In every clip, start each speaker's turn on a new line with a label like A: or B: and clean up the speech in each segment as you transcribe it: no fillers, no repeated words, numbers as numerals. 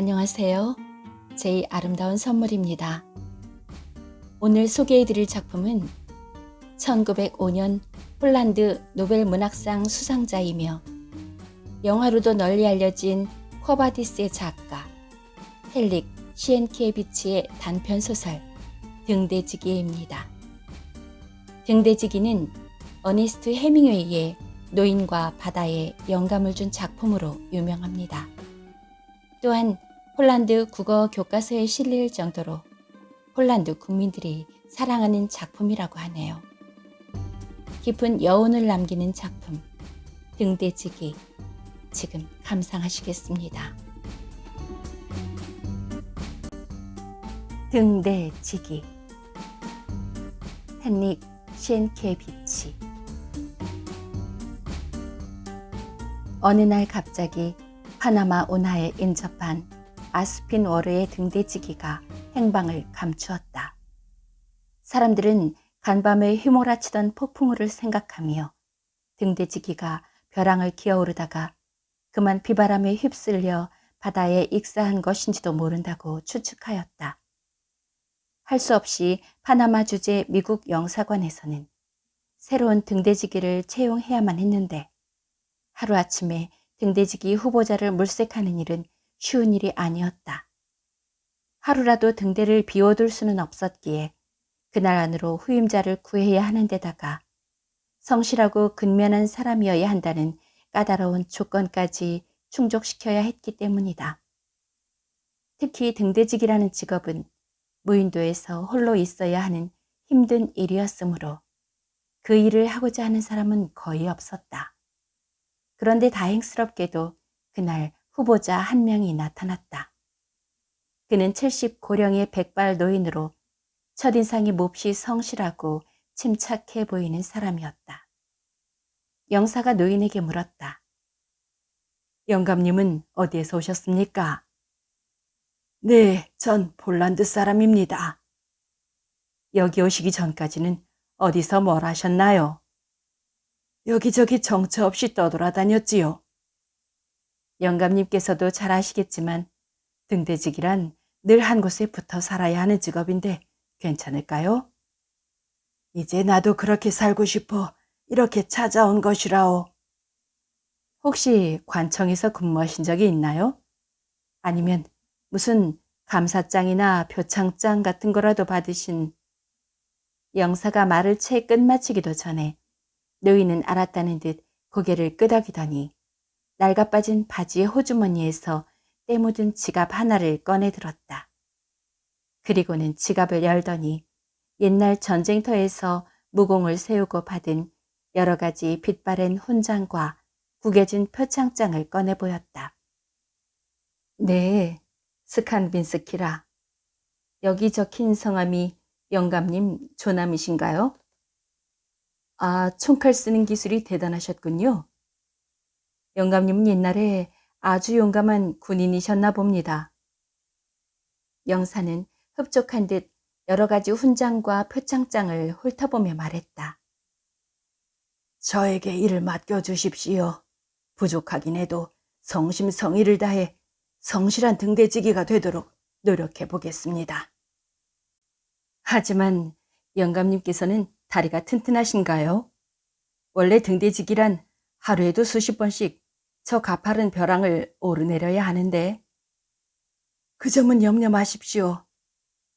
A: 안녕하세요. 제 아름다운 선물입니다. 오늘 소개해드릴 작품은 1905년 폴란드 노벨 문학상 수상자이며 영화로도 널리 알려진 쿼바디스의 작가 헬릭 시엔키에비치의 단편소설 등대지기입니다. 등대지기는 어니스트 해밍웨이의 노인과 바다에 영감을 준 작품으로 유명합니다. 또한 폴란드 국어 교과서에 실릴 정도로 폴란드 국민들이 사랑하는 작품이라고 하네요. 깊은 여운을 남기는 작품 등대지기, 지금 감상하시겠습니다. 등대지기, 헨릭 시엔키에비치. 어느 날 갑자기 파나마 운하에 인접한 아스핀 워르의 등대지기가 행방을 감추었다. 사람들은 간밤에 휘몰아치던 폭풍우를 생각하며 등대지기가 벼랑을 기어오르다가 그만 비바람에 휩쓸려 바다에 익사한 것인지도 모른다고 추측하였다. 할 수 없이 파나마 주재 미국 영사관에서는 새로운 등대지기를 채용해야만 했는데 하루아침에 등대지기 후보자를 물색하는 일은 쉬운 일이 아니었다. 하루라도 등대를 비워둘 수는 없었기에 그날 안으로 후임자를 구해야 하는 데다가 성실하고 근면한 사람이어야 한다는 까다로운 조건까지 충족시켜야 했기 때문이다. 특히 등대지기라는 직업은 무인도에서 홀로 있어야 하는 힘든 일이었으므로 그 일을 하고자 하는 사람은 거의 없었다. 그런데 다행스럽게도 그날 후보자 한 명이 나타났다. 그는 70고령의 백발 노인으로 첫인상이 몹시 성실하고 침착해 보이는 사람이었다. 영사가 노인에게 물었다. 영감님은 어디에서 오셨습니까? 네, 전 폴란드 사람입니다. 여기 오시기 전까지는 어디서 뭘 하셨나요? 여기저기 정처 없이 떠돌아다녔지요. 영감님께서도 잘 아시겠지만 등대지기란 늘 한 곳에 붙어 살아야 하는 직업인데 괜찮을까요? 이제 나도 그렇게 살고 싶어 이렇게 찾아온 것이라오. 혹시 관청에서 근무하신 적이 있나요? 아니면 무슨 감사장이나 표창장 같은 거라도 받으신. 영사가 말을 채 끝마치기도 전에 노인은 알았다는 듯 고개를 끄덕이더니 낡아빠진 바지의 호주머니에서 때 묻은 지갑 하나를 꺼내 들었다. 그리고는 지갑을 열더니 옛날 전쟁터에서 무공을 세우고 받은 여러 가지 빛바랜 훈장과 구겨진 표창장을 꺼내 보였다. 네, 스칸빈스키라. 여기 적힌 성함이 영감님 조남이신가요? 아, 총칼 쓰는 기술이 대단하셨군요. 영감님은 옛날에 아주 용감한 군인이셨나 봅니다. 영사는 흡족한 듯 여러 가지 훈장과 표창장을 훑어보며 말했다. 저에게 일을 맡겨주십시오. 부족하긴 해도 성심성의를 다해 성실한 등대지기가 되도록 노력해 보겠습니다. 하지만 영감님께서는 다리가 튼튼하신가요? 원래 등대지기란 하루에도 수십 번씩 저 가파른 벼랑을 오르내려야 하는데. 그 점은 염려 마십시오.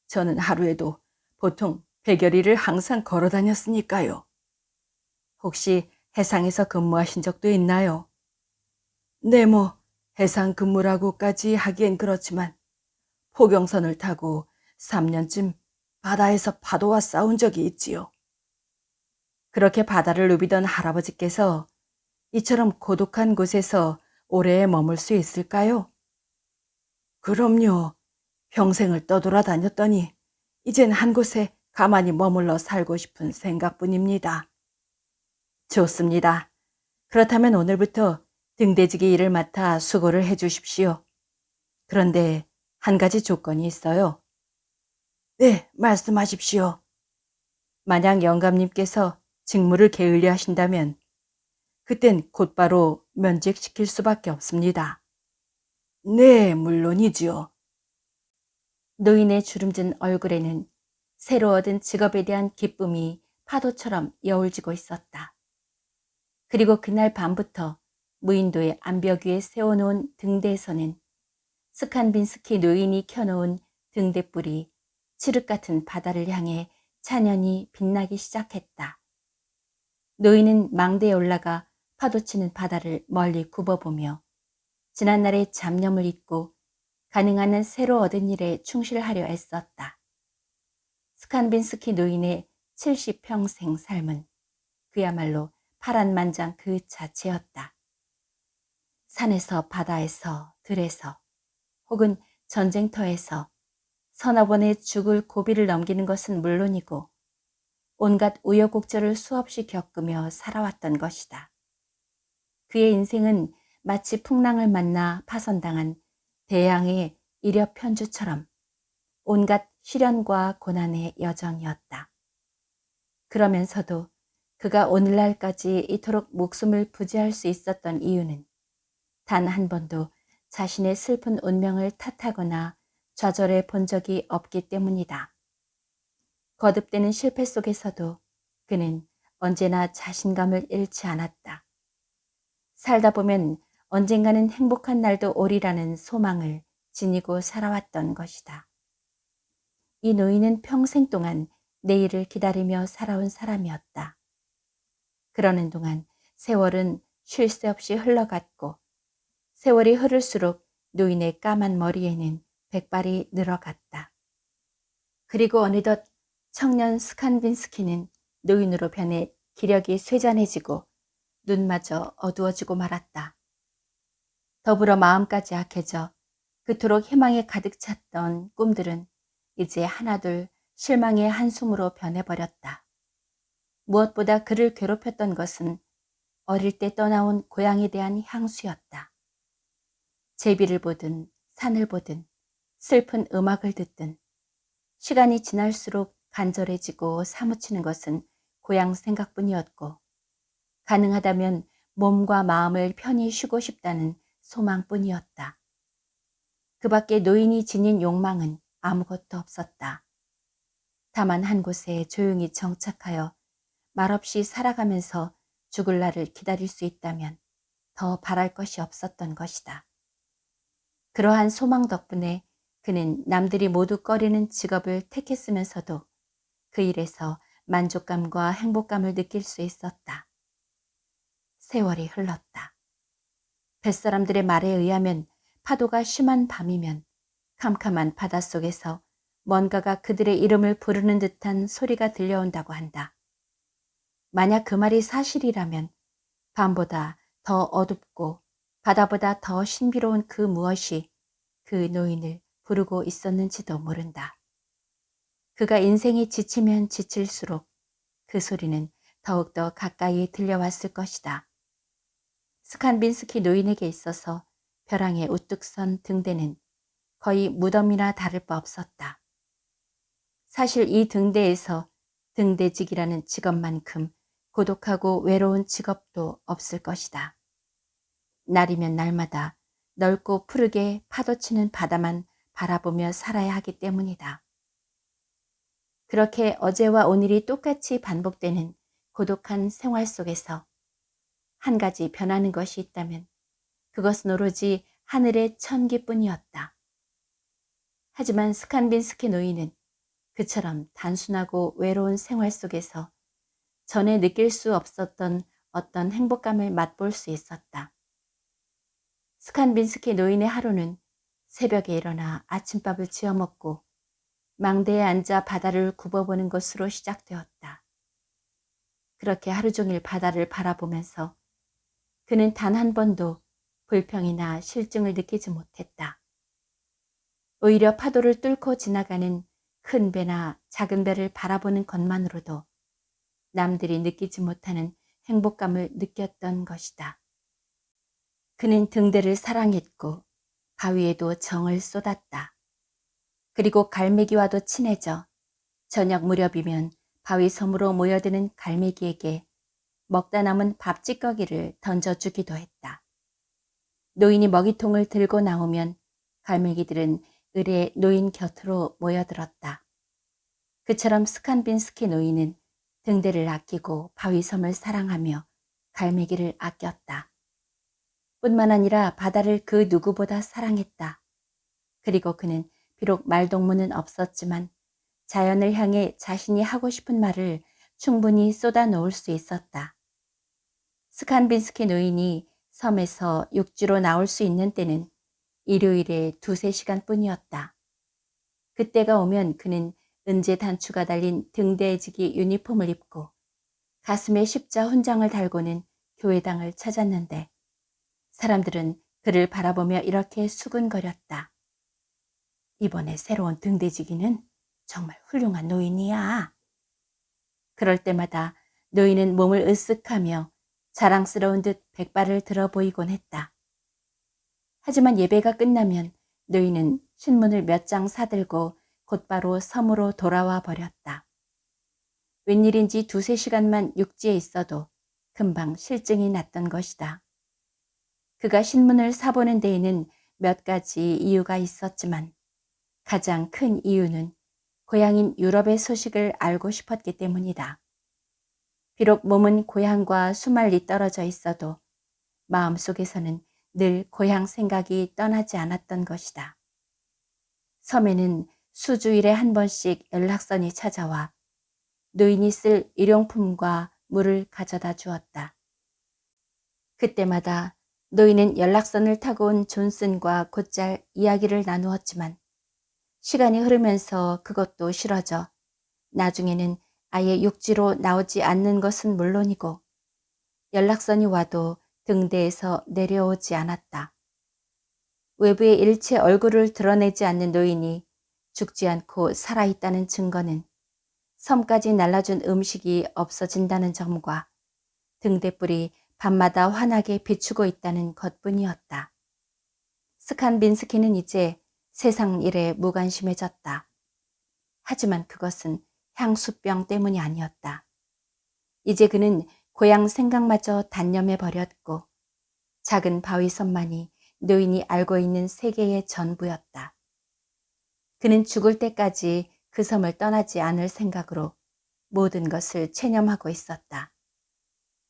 A: 저는 하루에도 보통 100여리를 항상 걸어 다녔으니까요. 혹시 해상에서 근무하신 적도 있나요? 네, 해상 근무라고까지 하기엔 그렇지만 포경선을 타고 3년쯤 바다에서 파도와 싸운 적이 있지요. 그렇게 바다를 누비던 할아버지께서 이처럼 고독한 곳에서 오래 머물 수 있을까요? 그럼요. 평생을 떠돌아다녔더니 이젠 한 곳에 가만히 머물러 살고 싶은 생각뿐입니다. 좋습니다. 그렇다면 오늘부터 등대지기 일을 맡아 수고를 해 주십시오. 그런데 한 가지 조건이 있어요. 네, 말씀하십시오. 만약 영감님께서 직무를 게을리 하신다면 그땐 곧바로 면직시킬 수밖에 없습니다. 네, 물론이지요.
B: 노인의 주름진 얼굴에는 새로 얻은 직업에 대한 기쁨이 파도처럼 여울지고 있었다. 그리고 그날 밤부터 무인도의 암벽 위에 세워놓은 등대에서는 스칸빈스키 노인이 켜놓은 등대불이 칠흑 같은 바다를 향해 찬연히 빛나기 시작했다. 노인은 망대에 올라가 파도치는 바다를 멀리 굽어보며 지난날의 잡념을 잊고 가능한 한 새로 얻은 일에 충실하려 애썼다. 스칸빈스키 노인의 70평생 삶은 그야말로 파란만장 그 자체였다. 산에서 바다에서 들에서 혹은 전쟁터에서 서너 번의 죽을 고비를 넘기는 것은 물론이고 온갖 우여곡절을 수없이 겪으며 살아왔던 것이다. 그의 인생은 마치 풍랑을 만나 파손당한 대양의 이력 편주처럼 온갖 시련과 고난의 여정이었다. 그러면서도 그가 오늘날까지 이토록 목숨을 부지할 수 있었던 이유는 단 한 번도 자신의 슬픈 운명을 탓하거나 좌절해 본 적이 없기 때문이다. 거듭되는 실패 속에서도 그는 언제나 자신감을 잃지 않았다. 살다 보면 언젠가는 행복한 날도 오리라는 소망을 지니고 살아왔던 것이다. 이 노인은 평생 동안 내일을 기다리며 살아온 사람이었다. 그러는 동안 세월은 쉴 새 없이 흘러갔고 세월이 흐를수록 노인의 까만 머리에는 백발이 늘어갔다. 그리고 어느덧 청년 스칸빈스키는 노인으로 변해 기력이 쇠잔해지고 눈마저 어두워지고 말았다. 더불어 마음까지 약해져 그토록 희망에 가득 찼던 꿈들은 이제 하나둘 실망의 한숨으로 변해버렸다. 무엇보다 그를 괴롭혔던 것은 어릴 때 떠나온 고향에 대한 향수였다. 제비를 보든 산을 보든 슬픈 음악을 듣든 시간이 지날수록 간절해지고 사무치는 것은 고향 생각뿐이었고 가능하다면 몸과 마음을 편히 쉬고 싶다는 소망뿐이었다. 그 밖에 노인이 지닌 욕망은 아무것도 없었다. 다만 한 곳에 조용히 정착하여 말없이 살아가면서 죽을 날을 기다릴 수 있다면 더 바랄 것이 없었던 것이다. 그러한 소망 덕분에 그는 남들이 모두 꺼리는 직업을 택했으면서도 그 일에서 만족감과 행복감을 느낄 수 있었다. 세월이 흘렀다. 뱃사람들의 말에 의하면 파도가 심한 밤이면 캄캄한 바닷속에서 뭔가가 그들의 이름을 부르는 듯한 소리가 들려온다고 한다. 만약 그 말이 사실이라면 밤보다 더 어둡고 바다보다 더 신비로운 그 무엇이 그 노인을 부르고 있었는지도 모른다. 그가 인생이 지치면 지칠수록 그 소리는 더욱더 가까이 들려왔을 것이다. 스칸빈스키 노인에게 있어서 벼랑에 우뚝 선 등대는 거의 무덤이나 다를 바 없었다. 사실 이 등대에서 등대직이라는 직업만큼 고독하고 외로운 직업도 없을 것이다. 날이면 날마다 넓고 푸르게 파도치는 바다만 바라보며 살아야 하기 때문이다. 그렇게 어제와 오늘이 똑같이 반복되는 고독한 생활 속에서 한 가지 변하는 것이 있다면 그것은 오로지 하늘의 천기뿐이었다. 하지만 스칸빈스키 노인은 그처럼 단순하고 외로운 생활 속에서 전에 느낄 수 없었던 어떤 행복감을 맛볼 수 있었다. 스칸빈스키 노인의 하루는 새벽에 일어나 아침밥을 지어 먹고 망대에 앉아 바다를 굽어보는 것으로 시작되었다. 그렇게 하루 종일 바다를 바라보면서 그는 단 한 번도 불평이나 실증을 느끼지 못했다. 오히려 파도를 뚫고 지나가는 큰 배나 작은 배를 바라보는 것만으로도 남들이 느끼지 못하는 행복감을 느꼈던 것이다. 그는 등대를 사랑했고 바위에도 정을 쏟았다. 그리고 갈매기와도 친해져 저녁 무렵이면 바위 섬으로 모여드는 갈매기에게 먹다 남은 밥 찌꺼기를 던져주기도 했다. 노인이 먹이통을 들고 나오면 갈매기들은 을의 노인 곁으로 모여들었다. 그처럼 스칸빈스키 노인은 등대를 아끼고 바위섬을 사랑하며 갈매기를 아꼈다. 뿐만 아니라 바다를 그 누구보다 사랑했다. 그리고 그는 비록 말동무는 없었지만 자연을 향해 자신이 하고 싶은 말을 충분히 쏟아놓을 수 있었다. 스칸빈스키 노인이 섬에서 육지로 나올 수 있는 때는 일요일에 2~3시간 뿐이었다. 그때가 오면 그는 은재 단추가 달린 등대지기 유니폼을 입고 가슴에 십자 훈장을 달고는 교회당을 찾았는데 사람들은 그를 바라보며 이렇게 수근거렸다. 이번에 새로운 등대지기는 정말 훌륭한 노인이야. 그럴 때마다 노인은 몸을 으쓱하며 자랑스러운 듯 백발을 들어 보이곤 했다. 하지만 예배가 끝나면 노인은 신문을 몇 장 사들고 곧바로 섬으로 돌아와 버렸다. 웬일인지 2~3시간만 육지에 있어도 금방 실증이 났던 것이다. 그가 신문을 사보는 데에는 몇 가지 이유가 있었지만 가장 큰 이유는 고향인 유럽의 소식을 알고 싶었기 때문이다. 비록 몸은 고향과 수말리 떨어져 있어도 마음속에서는 늘 고향 생각이 떠나지 않았던 것이다. 섬에는 수주일에 한 번씩 연락선이 찾아와 노인이 쓸 일용품과 물을 가져다 주었다. 그때마다 노인은 연락선을 타고 온 존슨과 곧잘 이야기를 나누었지만 시간이 흐르면서 그것도 싫어져 나중에는 아예 육지로 나오지 않는 것은 물론이고 연락선이 와도 등대에서 내려오지 않았다. 외부에 일체 얼굴을 드러내지 않는 노인이 죽지 않고 살아있다는 증거는 섬까지 날라준 음식이 없어진다는 점과 등대불이 밤마다 환하게 비추고 있다는 것뿐이었다. 스칸빈스키는 이제 세상 일에 무관심해졌다. 하지만 그것은 향수병 때문이 아니었다. 이제 그는 고향 생각마저 단념해 버렸고 작은 바위섬만이 노인이 알고 있는 세계의 전부였다. 그는 죽을 때까지 그 섬을 떠나지 않을 생각으로 모든 것을 체념하고 있었다.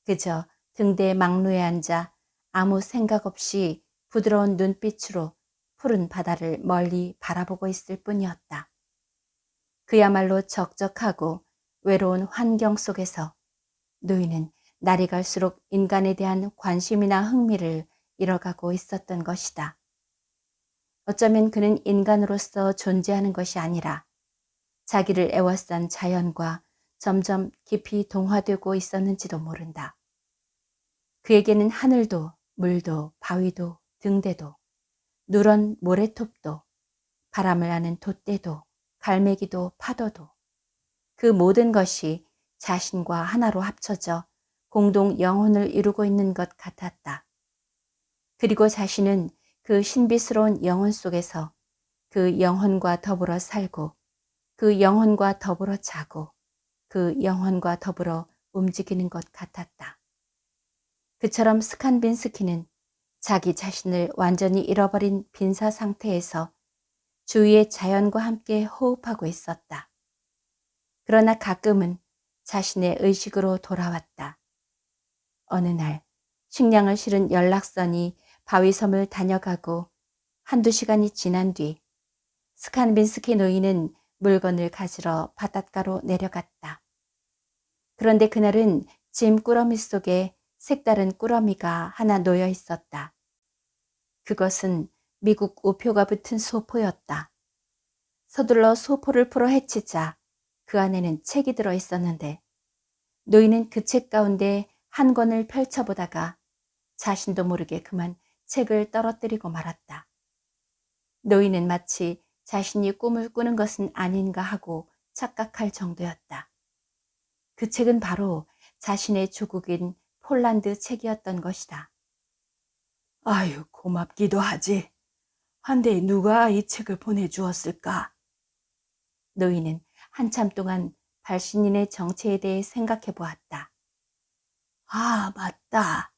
B: 그저 등대 망루에 앉아 아무 생각 없이 부드러운 눈빛으로 푸른 바다를 멀리 바라보고 있을 뿐이었다. 그야말로 적적하고 외로운 환경 속에서 노인은 날이 갈수록 인간에 대한 관심이나 흥미를 잃어가고 있었던 것이다. 어쩌면 그는 인간으로서 존재하는 것이 아니라 자기를 애워싼 자연과 점점 깊이 동화되고 있었는지도 모른다. 그에게는 하늘도 물도 바위도 등대도 누런 모래톱도 바람을 아는 돛대도 갈매기도 파도도 그 모든 것이 자신과 하나로 합쳐져 공동 영혼을 이루고 있는 것 같았다. 그리고 자신은 그 신비스러운 영혼 속에서 그 영혼과 더불어 살고 그 영혼과 더불어 자고 그 영혼과 더불어 움직이는 것 같았다. 그처럼 스칸빈스키는 자기 자신을 완전히 잃어버린 빈사 상태에서 주위의 자연과 함께 호흡하고 있었다. 그러나 가끔은 자신의 의식으로 돌아왔다. 어느 날 식량을 실은 연락선이 바위섬을 다녀가고 1~2시간이 지난 뒤 스칸빈스키 노인은 물건을 가지러 바닷가로 내려갔다. 그런데 그날은 짐 꾸러미 속에 색다른 꾸러미가 하나 놓여 있었다. 그것은 미국 우표가 붙은 소포였다. 서둘러 소포를 풀어 헤치자 그 안에는 책이 들어 있었는데 노인은 그 책 가운데 한 권을 펼쳐보다가 자신도 모르게 그만 책을 떨어뜨리고 말았다. 노인은 마치 자신이 꿈을 꾸는 것은 아닌가 하고 착각할 정도였다. 그 책은 바로 자신의 조국인 폴란드 책이었던 것이다.
A: 아유, 고맙기도 하지. 한데 누가 이 책을 보내주었을까?
B: 노인은 한참 동안 발신인의 정체에 대해 생각해 보았다.
A: 아, 맞다.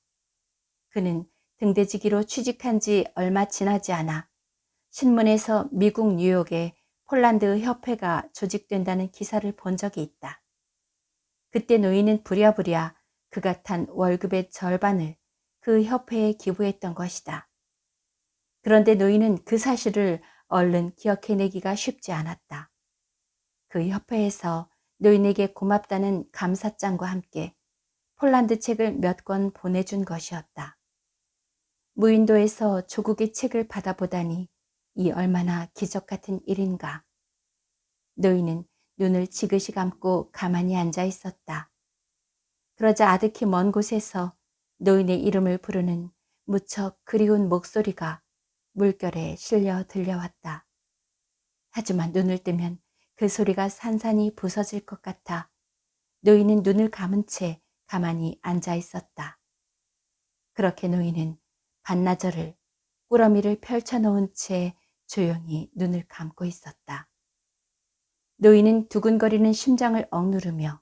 B: 그는 등대지기로 취직한 지 얼마 지나지 않아 신문에서 미국 뉴욕에 폴란드 협회가 조직된다는 기사를 본 적이 있다. 그때 노인은 부랴부랴 그가 탄 월급의 절반을 그 협회에 기부했던 것이다. 그런데 노인은 그 사실을 얼른 기억해내기가 쉽지 않았다. 그 협회에서 노인에게 고맙다는 감사장과 함께 폴란드 책을 몇 권 보내준 것이었다. 무인도에서 조국의 책을 받아보다니 이 얼마나 기적 같은 일인가. 노인은 눈을 지그시 감고 가만히 앉아 있었다. 그러자 아득히 먼 곳에서 노인의 이름을 부르는 무척 그리운 목소리가 물결에 실려 들려왔다. 하지만 눈을 뜨면 그 소리가 산산이 부서질 것 같아 노인은 눈을 감은 채 가만히 앉아 있었다. 그렇게 노인은 반나절을 꾸러미를 펼쳐놓은 채 조용히 눈을 감고 있었다. 노인은 두근거리는 심장을 억누르며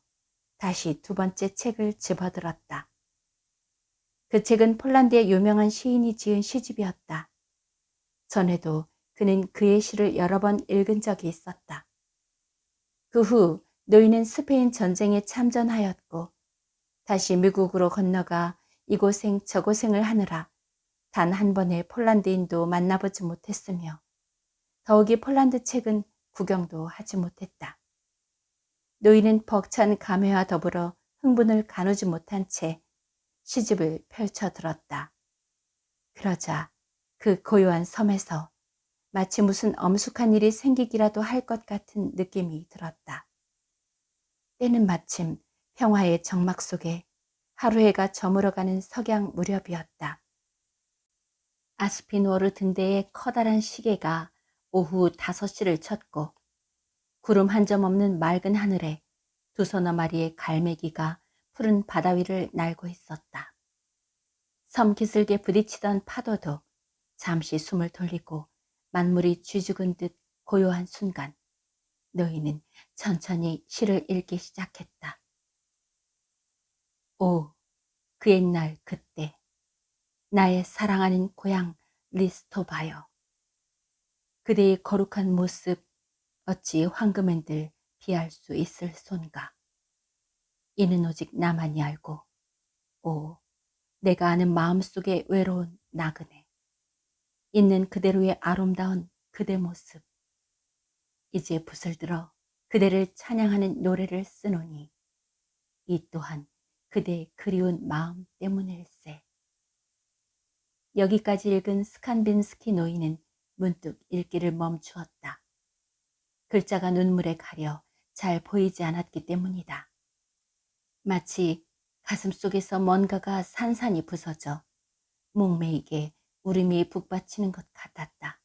B: 다시 두 번째 책을 집어들었다. 그 책은 폴란드의 유명한 시인이 지은 시집이었다. 전에도 그는 그의 시를 여러 번 읽은 적이 있었다. 그 후 노인은 스페인 전쟁에 참전하였고 다시 미국으로 건너가 이고생 저고생을 하느라 단 한 번의 폴란드인도 만나보지 못했으며 더욱이 폴란드 책은 구경도 하지 못했다. 노인은 벅찬 감회와 더불어 흥분을 가누지 못한 채 시집을 펼쳐 들었다. 그러자 그 고요한 섬에서 마치 무슨 엄숙한 일이 생기기라도 할 것 같은 느낌이 들었다. 때는 마침 평화의 정막 속에 하루해가 저물어가는 석양 무렵이었다. 아스피노르 등대의 커다란 시계가 오후 5시를 쳤고 구름 한 점 없는 맑은 하늘에 두 서너 마리의 갈매기가 푸른 바다 위를 날고 있었다. 섬 기슭에 부딪히던 파도도 잠시 숨을 돌리고 만물이 쥐죽은 듯 고요한 순간 노인은 천천히 시를 읽기 시작했다. 오, 그 옛날 그때 나의 사랑하는 고향 리스토바여. 그대의 거룩한 모습 어찌 황금엔들 비할 수 있을 손가. 이는 오직 나만이 알고 오, 내가 아는 마음속의 외로운 나그네. 있는 그대로의 아름다운 그대 모습. 이제 붓을 들어 그대를 찬양하는 노래를 쓰노니 이 또한 그대의 그리운 마음 때문일세. 여기까지 읽은 스칸빈스키 노인은 문득 읽기를 멈추었다. 글자가 눈물에 가려 잘 보이지 않았기 때문이다. 마치 가슴속에서 뭔가가 산산이 부서져 목매이게 울음이 북받치는 것 같았다.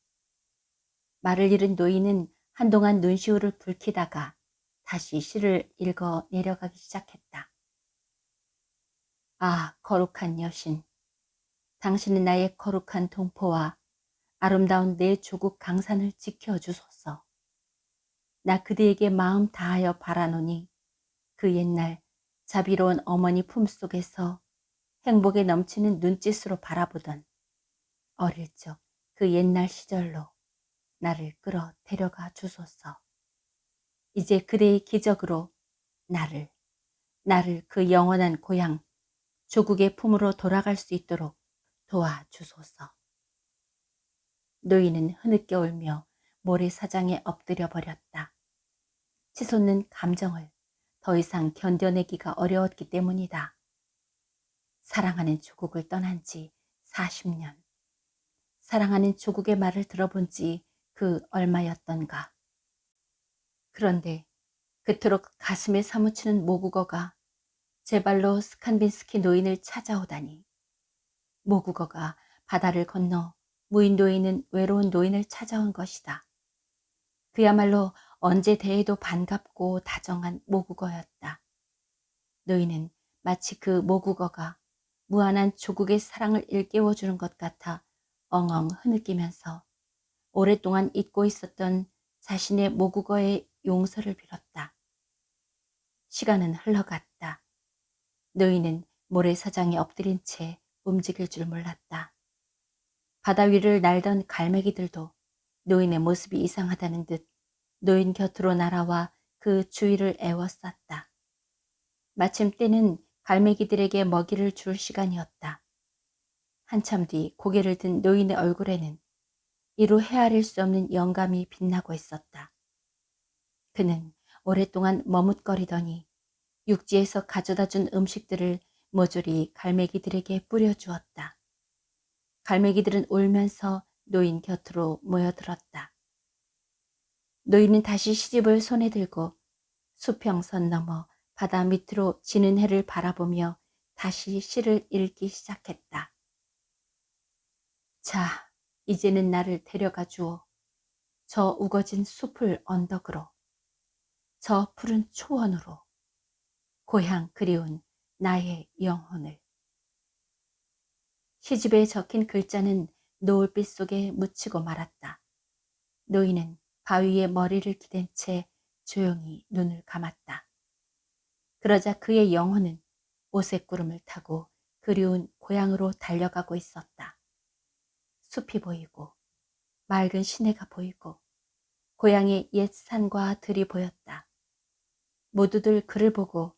B: 말을 잃은 노인은 한동안 눈시울을 붉히다가 다시 시를 읽어 내려가기 시작했다. 아, 거룩한 여신. 당신은 나의 거룩한 동포와 아름다운 내 조국 강산을 지켜주소서. 나 그대에게 마음 다하여 바라노니 그 옛날 자비로운 어머니 품속에서 행복에 넘치는 눈짓으로 바라보던 어릴 적 그 옛날 시절로 나를 끌어 데려가 주소서. 이제 그대의 기적으로 나를 그 영원한 고향 조국의 품으로 돌아갈 수 있도록 도와주소서. 노인은 흐느껴 울며 모래사장에 엎드려 버렸다. 치솟는 감정을 더 이상 견뎌내기가 어려웠기 때문이다. 사랑하는 조국을 떠난 지 40년. 사랑하는 조국의 말을 들어본 지 그 얼마였던가. 그런데 그토록 가슴에 사무치는 모국어가 제 발로 스칸빈스키 노인을 찾아오다니. 모국어가 바다를 건너 무인도에 있는 외로운 노인을 찾아온 것이다. 그야말로 언제 대해도 반갑고 다정한 모국어였다. 노인은 마치 그 모국어가 무한한 조국의 사랑을 일깨워주는 것 같아 엉엉 흐느끼면서 오랫동안 잊고 있었던 자신의 모국어의 용서를 빌었다. 시간은 흘러갔다. 노인은 모래사장에 엎드린 채 움직일 줄 몰랐다. 바다 위를 날던 갈매기들도 노인의 모습이 이상하다는 듯 노인 곁으로 날아와 그 주위를 에워쌌다. 마침 때는 갈매기들에게 먹이를 줄 시간이었다. 한참 뒤 고개를 든 노인의 얼굴에는 이루 헤아릴 수 없는 영감이 빛나고 있었다. 그는 오랫동안 머뭇거리더니 육지에서 가져다 준 음식들을 모조리 갈매기들에게 뿌려주었다. 갈매기들은 울면서 노인 곁으로 모여들었다. 노인은 다시 시집을 손에 들고 수평선 넘어 바다 밑으로 지는 해를 바라보며 다시 시를 읽기 시작했다. 자, 이제는 나를 데려가 주오. 저 우거진 숲을 언덕으로, 저 푸른 초원으로, 고향 그리운 나의 영혼을. 시집에 적힌 글자는 노을빛 속에 묻히고 말았다. 노인은 바위에 머리를 기댄 채 조용히 눈을 감았다. 그러자 그의 영혼은 오색구름을 타고 그리운 고향으로 달려가고 있었다. 숲이 보이고 맑은 시내가 보이고 고향의 옛 산과 들이 보였다. 모두들 그를 보고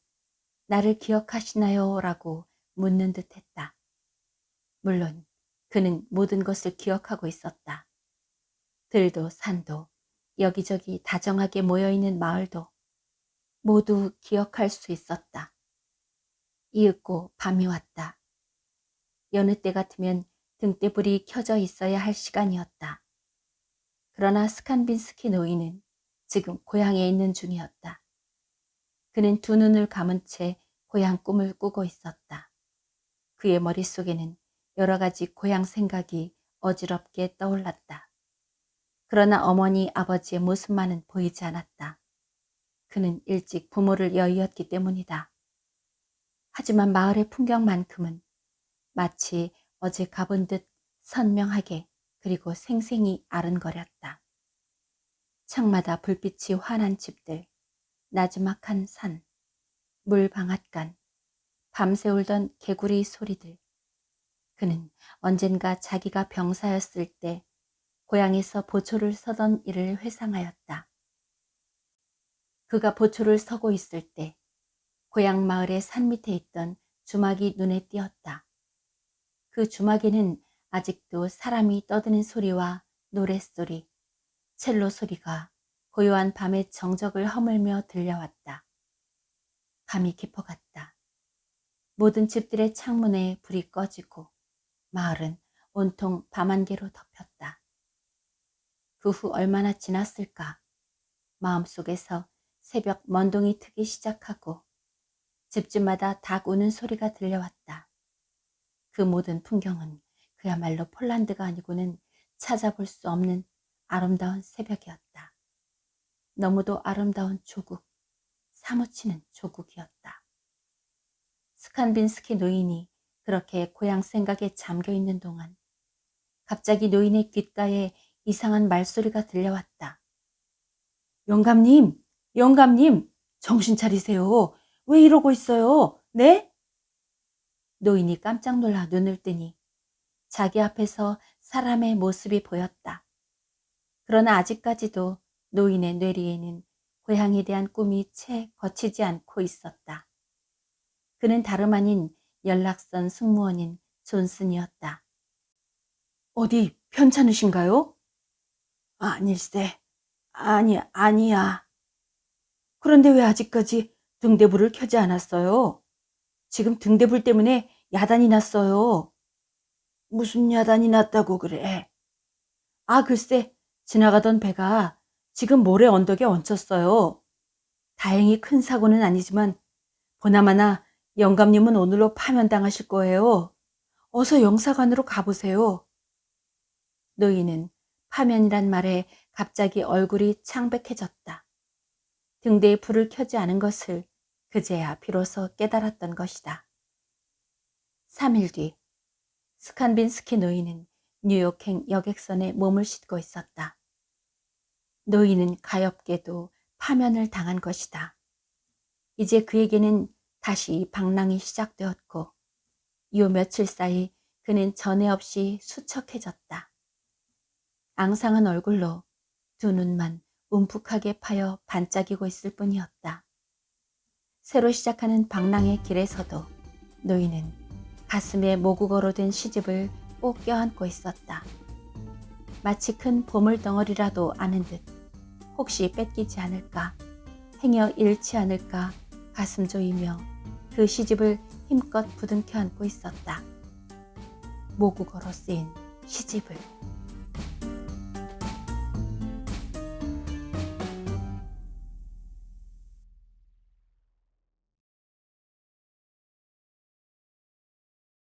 B: 나를 기억하시나요? 라고 묻는 듯 했다. 물론 그는 모든 것을 기억하고 있었다. 들도 산도 여기저기 다정하게 모여있는 마을도 모두 기억할 수 있었다. 이윽고 밤이 왔다. 여느 때 같으면 등대불이 켜져 있어야 할 시간이었다. 그러나 스칸빈스키 노인은 지금 고향에 있는 중이었다. 그는 두 눈을 감은 채 고향 꿈을 꾸고 있었다. 그의 머릿속에는 여러 가지 고향 생각이 어지럽게 떠올랐다. 그러나 어머니, 아버지의 모습만은 보이지 않았다. 그는 일찍 부모를 여의었기 때문이다. 하지만 마을의 풍경만큼은 마치 어제 가본 듯 선명하게 그리고 생생히 아른거렸다. 창마다 불빛이 환한 집들, 나지막한 산, 물방앗간, 밤새 울던 개구리 소리들. 그는 언젠가 자기가 병사였을 때 고향에서 보초를 서던 일을 회상하였다. 그가 보초를 서고 있을 때 고향 마을의 산 밑에 있던 주막이 눈에 띄었다. 그 주막에는 아직도 사람이 떠드는 소리와 노랫소리, 첼로 소리가 고요한 밤의 정적을 허물며 들려왔다. 밤이 깊어갔다. 모든 집들의 창문에 불이 꺼지고 마을은 온통 밤안개로 덮였다. 그 후 얼마나 지났을까? 마음속에서 새벽 먼동이 트기 시작하고 집집마다 닭 우는 소리가 들려왔다. 그 모든 풍경은 그야말로 폴란드가 아니고는 찾아볼 수 없는 아름다운 새벽이었다. 너무도 아름다운 조국, 사무치는 조국이었다. 스칸빈스키 노인이 그렇게 고향 생각에 잠겨 있는 동안 갑자기 노인의 귓가에 이상한 말소리가 들려왔다. 영감님, 영감님, 정신 차리세요. 왜 이러고 있어요? 네? 노인이 깜짝 놀라 눈을 뜨니 자기 앞에서 사람의 모습이 보였다. 그러나 아직까지도 노인의 뇌리에는 고향에 대한 꿈이 채 거치지 않고 있었다. 그는 다름 아닌 연락선 승무원인 존슨이었다. 어디 편찮으신가요? 아닐세. 아니야. 그런데 왜 아직까지 등대불을 켜지 않았어요? 지금 등대불 때문에 야단이 났어요. 무슨 야단이 났다고 그래? 아, 글쎄, 지나가던 배가 지금 모래 언덕에 얹혔어요. 다행히 큰 사고는 아니지만 보나마나 영감님은 오늘로 파면당하실 거예요. 어서 영사관으로 가보세요. 노인은 파면이란 말에 갑자기 얼굴이 창백해졌다. 등대에 불을 켜지 않은 것을 그제야 비로소 깨달았던 것이다. 3일 뒤 스칸빈스키 노인은 뉴욕행 여객선에 몸을 싣고 있었다. 노인은 가엾게도 파면을 당한 것이다. 이제 그에게는 다시 방랑이 시작되었고 요 며칠 사이 그는 전에 없이 수척해졌다. 앙상한 얼굴로 두 눈만 움푹하게 파여 반짝이고 있을 뿐이었다. 새로 시작하는 방랑의 길에서도 노인은 가슴에 모국어로 된 시집을 꼭 껴안고 있었다. 마치 큰 보물덩어리라도 아는 듯 혹시 뺏기지 않을까, 행여 잃지 않을까 가슴 조이며 그 시집을 힘껏 부둥켜 안고 있었다. 모국어로 쓰인 시집을.